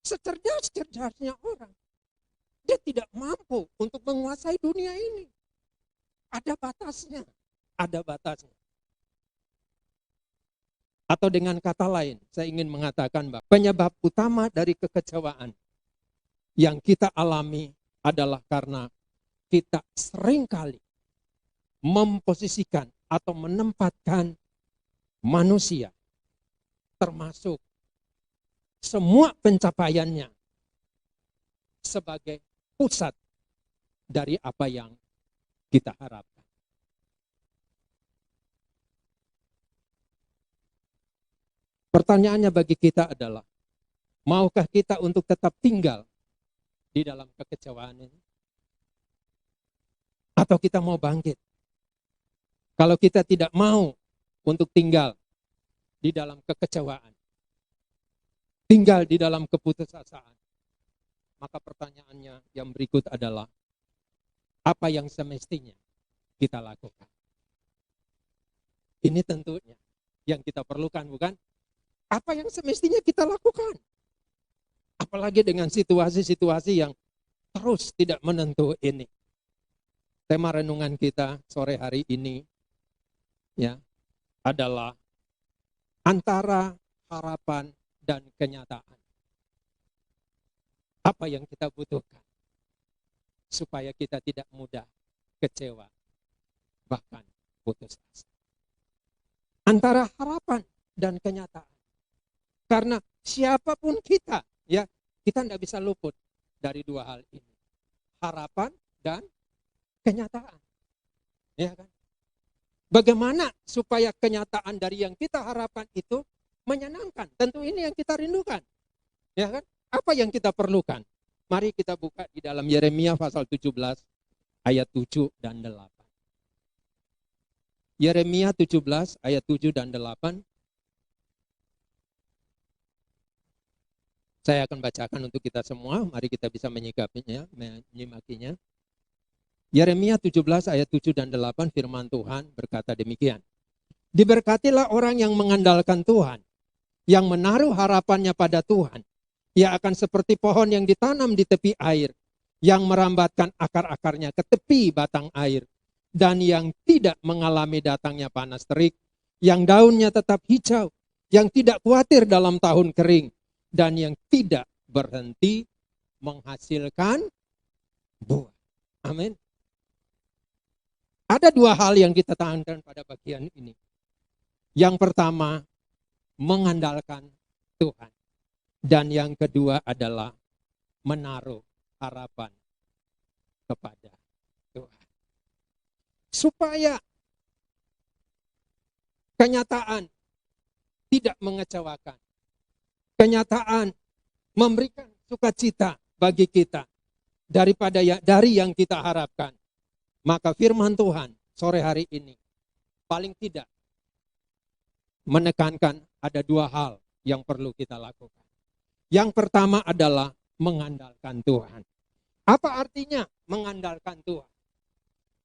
secerdas-cerdasnya orang, dia tidak mampu untuk menguasai dunia ini. Ada batasnya, ada batasnya. Atau dengan kata lain, saya ingin mengatakan bahwa penyebab utama dari kekecewaan yang kita alami adalah karena kita seringkali memposisikan atau menempatkan manusia, termasuk semua pencapaiannya, sebagai pusat dari apa yang kita harapkan. Pertanyaannya bagi kita adalah, maukah kita untuk tetap tinggal di dalam kekecewaan ini? Atau kita mau bangkit? Kalau kita tidak mau untuk tinggal di dalam kekecewaan, tinggal di dalam keputusasaan, maka pertanyaannya yang berikut adalah, apa yang semestinya kita lakukan? Ini tentunya yang kita perlukan, bukan? Apa yang semestinya kita lakukan? Apalagi dengan situasi-situasi yang terus tidak menentu ini. Tema renungan kita sore hari ini ya adalah antara harapan dan kenyataan. Apa yang kita butuhkan supaya kita tidak mudah kecewa, bahkan putus asa. Antara harapan dan kenyataan. Karena siapapun kita, ya, kita tidak bisa luput dari dua hal ini. Harapan dan kenyataan. Ya kan? Bagaimana supaya kenyataan dari yang kita harapkan itu menyenangkan? Tentu ini yang kita rindukan. Ya kan? Apa yang kita perlukan? Mari kita buka di dalam Yeremia pasal 17 ayat 7 dan 8. Yeremia 17 ayat 7 dan 8. Saya akan bacakan untuk kita semua, mari kita bisa menyikapinya, menyimakinya. Yeremia 17 ayat 7 dan 8 firman Tuhan berkata demikian. Diberkatilah orang yang mengandalkan Tuhan, yang menaruh harapannya pada Tuhan. Ia akan seperti pohon yang ditanam di tepi air, yang merambatkan akar-akarnya ke tepi batang air, dan yang tidak mengalami datangnya panas terik, yang daunnya tetap hijau, yang tidak khawatir dalam tahun kering, dan yang tidak berhenti menghasilkan buah. Amin. Ada dua hal yang kita tekankan pada bagian ini. Yang pertama, mengandalkan Tuhan. Dan yang kedua adalah menaruh harapan kepada Tuhan. Supaya kenyataan tidak mengecewakan. Kenyataan memberikan sukacita bagi kita dari yang kita harapkan. Maka firman Tuhan sore hari ini paling tidak menekankan ada dua hal yang perlu kita lakukan. Yang pertama adalah mengandalkan Tuhan. Apa artinya mengandalkan Tuhan?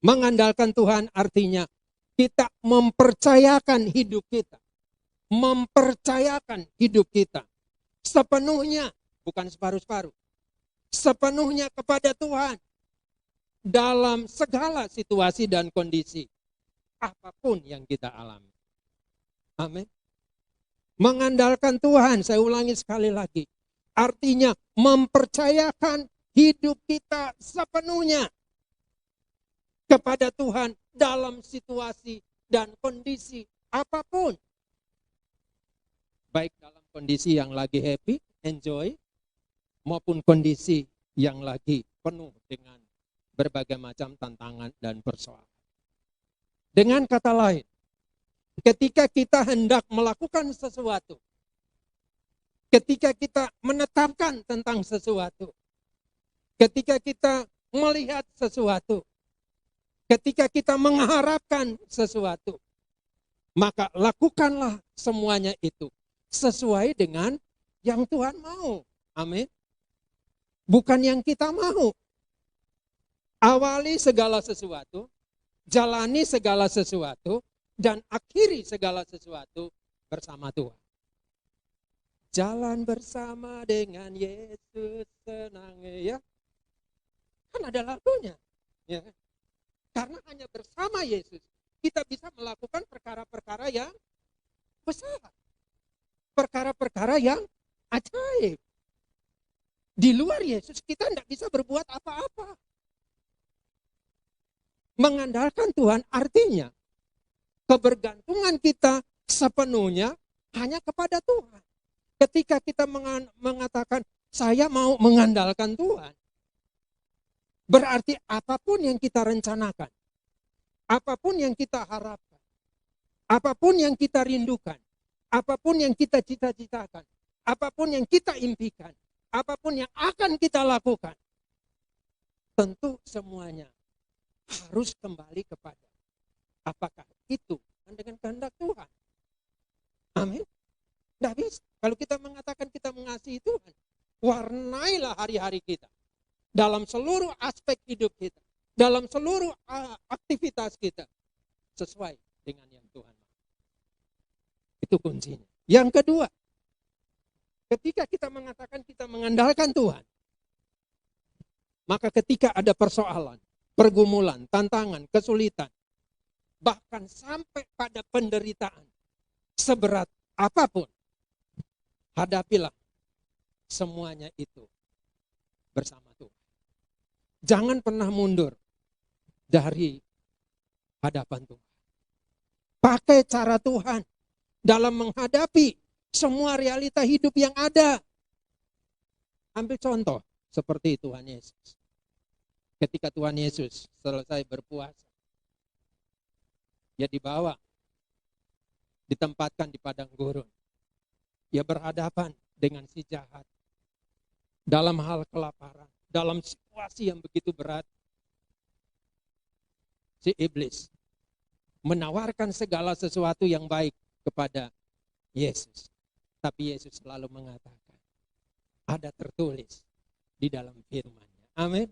Mengandalkan Tuhan artinya kita mempercayakan hidup kita. Mempercayakan hidup kita sepenuhnya, bukan separuh-separuh, sepenuhnya kepada Tuhan dalam segala situasi dan kondisi apapun yang kita alami. Amin. Mengandalkan Tuhan, saya ulangi sekali lagi, artinya mempercayakan hidup kita sepenuhnya kepada Tuhan dalam situasi dan kondisi apapun. Baik dalam kondisi yang lagi happy, enjoy, maupun kondisi yang lagi penuh dengan berbagai macam tantangan dan persoalan. Dengan kata lain, ketika kita hendak melakukan sesuatu, ketika kita menetapkan tentang sesuatu, ketika kita melihat sesuatu, ketika kita mengharapkan sesuatu, maka lakukanlah semuanya itu sesuai dengan yang Tuhan mau. Amin. Bukan yang kita mau. Awali segala sesuatu, jalani segala sesuatu, dan akhiri segala sesuatu bersama Tuhan. Jalan bersama dengan Yesus senang, ya. Kan ada lagunya. Ya. Karena hanya bersama Yesus kita bisa melakukan perkara-perkara yang besar. Perkara-perkara yang ajaib. Di luar Yesus kita tidak bisa berbuat apa-apa. Mengandalkan Tuhan artinya kebergantungan kita sepenuhnya hanya kepada Tuhan. Ketika kita mengatakan saya mau mengandalkan Tuhan, berarti apapun yang kita rencanakan, apapun yang kita harapkan, apapun yang kita rindukan, apapun yang kita cita-citakan, apapun yang kita impikan, apapun yang akan kita lakukan, tentu semuanya harus kembali kepada apakah itu dengan kehendak Tuhan. Amin. Tidak bisa. Kalau kita mengatakan kita mengasihi Tuhan, warnailah hari-hari kita. Dalam seluruh aspek hidup kita. Dalam seluruh aktivitas kita. Sesuai dengan yang Tuhan mau. Itu kuncinya. Yang kedua, ketika kita mengatakan kita mengandalkan Tuhan, maka ketika ada persoalan, pergumulan, tantangan, kesulitan, bahkan sampai pada penderitaan, seberat apapun, hadapilah semuanya itu bersama Tuhan. Jangan pernah mundur dari hadapan Tuhan. Pakai cara Tuhan dalam menghadapi semua realita hidup yang ada. Ambil contoh seperti Tuhan Yesus. Ketika Tuhan Yesus selesai berpuasa, dia dibawa, ditempatkan di padang gurun. Dia berhadapan dengan si jahat. Dalam hal kelaparan, dalam situasi yang begitu berat, si iblis menawarkan segala sesuatu yang baik kepada Yesus. Tapi Yesus selalu mengatakan, ada tertulis di dalam firman-Nya. Amin.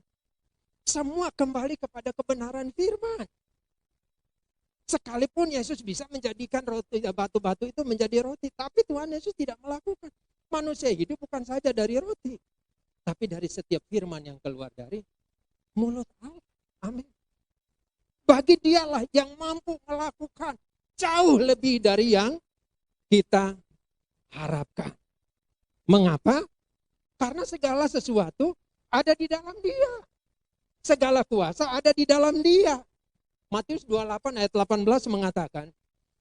Semua kembali kepada kebenaran firman. Sekalipun Yesus bisa menjadikan roti, batu-batu itu menjadi roti, tapi Tuhan Yesus tidak melakukan. Manusia hidup bukan saja dari roti, tapi dari setiap firman yang keluar dari mulut Allah. Amin. Bagi dialah yang mampu melakukan jauh lebih dari yang kita harapkan. Mengapa? Karena segala sesuatu ada di dalam Dia. Segala kuasa ada di dalam Dia. Matius 28 ayat 18 mengatakan,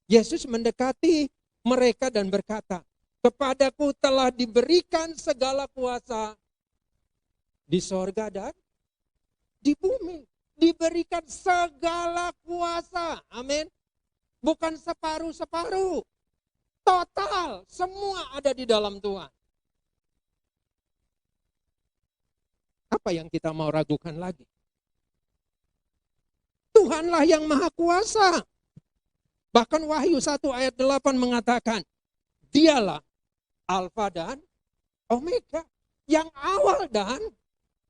Yesus mendekati mereka dan berkata, kepadaku telah diberikan segala kuasa di sorga dan di bumi. Diberikan segala kuasa. Amin. Bukan separuh-separuh. Total. Semua ada di dalam Tuhan. Apa yang kita mau ragukan lagi? Tuhanlah yang maha kuasa. Bahkan Wahyu 1 ayat 8 mengatakan, dialah Alfa dan Omega. Yang awal dan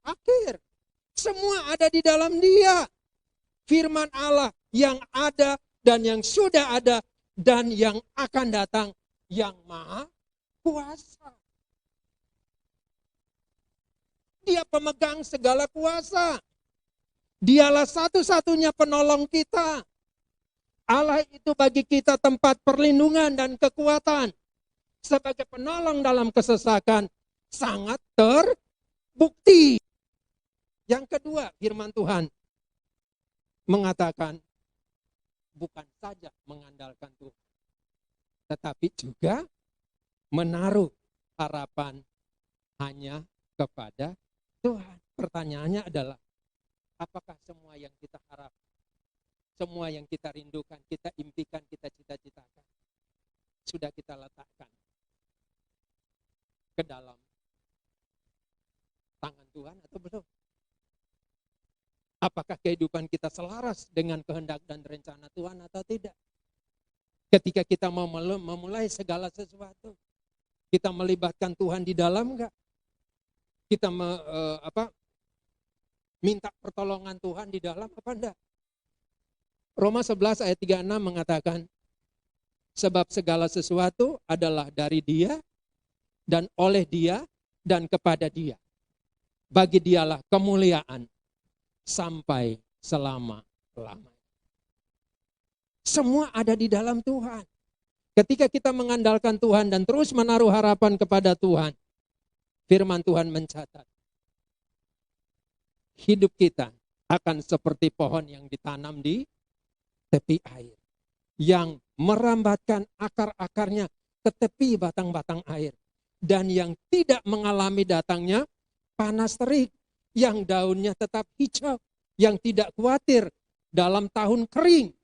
akhir. Semua ada di dalam Dia. Firman Allah yang ada dan yang sudah ada dan yang akan datang, yang maha kuasa. Dia pemegang segala kuasa. Dialah satu-satunya penolong kita. Allah itu bagi kita tempat perlindungan dan kekuatan. Sebagai penolong dalam kesesakan sangat terbukti. Yang kedua, firman Tuhan mengatakan bukan saja mengandalkan Tuhan, tetapi juga menaruh harapan hanya kepada Tuhan. Pertanyaannya adalah, apakah semua yang kita harap, semua yang kita rindukan, kita impikan, kita cita-citakan, sudah kita letakkan ke dalam tangan Tuhan atau belum? Apakah kehidupan kita selaras dengan kehendak dan rencana Tuhan atau tidak? Ketika kita mau memulai segala sesuatu, kita melibatkan Tuhan di dalam enggak? Kita minta pertolongan Tuhan di dalam apa enggak? Roma 11 ayat 36 mengatakan, sebab segala sesuatu adalah dari Dia, dan oleh Dia dan kepada Dia. Bagi Dialah kemuliaan sampai selama-lamanya. Semua ada di dalam Tuhan. Ketika kita mengandalkan Tuhan dan terus menaruh harapan kepada Tuhan, firman Tuhan mencatat, hidup kita akan seperti pohon yang ditanam di tepi air, yang merambatkan akar-akarnya ke tepi batang-batang air, dan yang tidak mengalami datangnya panas terik, yang daunnya tetap hijau, yang tidak khawatir dalam tahun kering,